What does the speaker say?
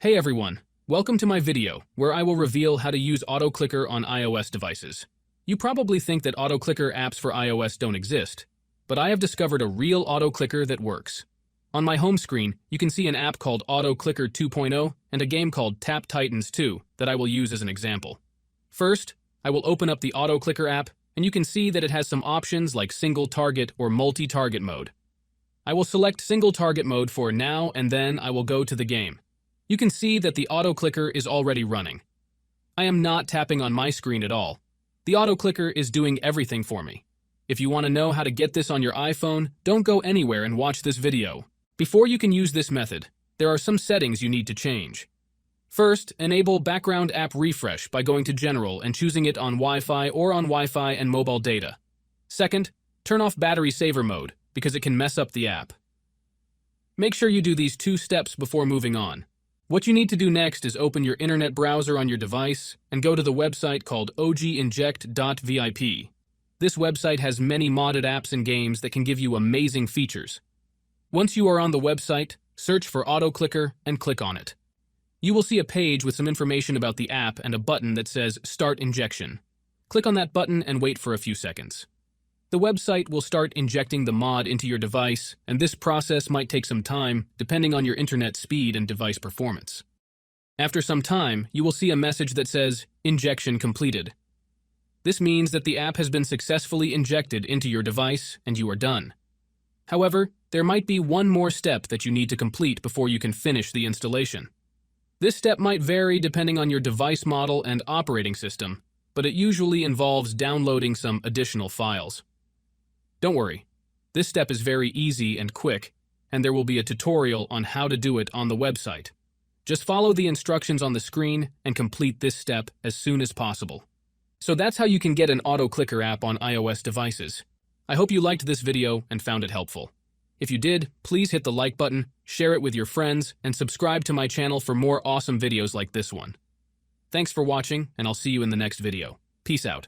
Hey everyone, welcome to my video, where I will reveal how to use AutoClicker on iOS devices. You probably think that AutoClicker apps for iOS don't exist, but I have discovered a real AutoClicker that works. On my home screen, you can see an app called AutoClicker 2.0 and a game called Tap Titans 2 that I will use as an example. First, I will open up the AutoClicker app, and you can see that it has some options like single target or multi-target mode. I will select single target mode for now, and then I will go to the game. You can see that the AutoClicker is already running. I am not tapping on my screen at all. The AutoClicker is doing everything for me. If you want to know how to get this on your iPhone, don't go anywhere and watch this video. Before you can use this method, there are some settings you need to change. First, enable background app refresh by going to General and choosing it on Wi-Fi or on Wi-Fi and mobile data. Second, turn off battery saver mode because it can mess up the app. Make sure you do these 2 steps before moving on. What you need to do next is open your internet browser on your device and go to the website called oginject.vip. This website has many modded apps and games that can give you amazing features. Once you are on the website, search for AutoClicker and click on it. You will see a page with some information about the app and a button that says Start Injection. Click on that button and wait for a few seconds. The website will start injecting the mod into your device, and this process might take some time depending on your internet speed and device performance. After some time, you will see a message that says Injection completed. This means that the app has been successfully injected into your device and you are done. However, there might be one more step that you need to complete before you can finish the installation. This step might vary depending on your device model and operating system, but it usually involves downloading some additional files. Don't worry, this step is very easy and quick, and there will be a tutorial on how to do it on the website. Just follow the instructions on the screen and complete this step as soon as possible. So that's how you can get an AutoClicker app on iOS devices. I hope you liked this video and found it helpful. If you did, please hit the like button, share it with your friends, and subscribe to my channel for more awesome videos like this one. Thanks for watching, and I'll see you in the next video. Peace out.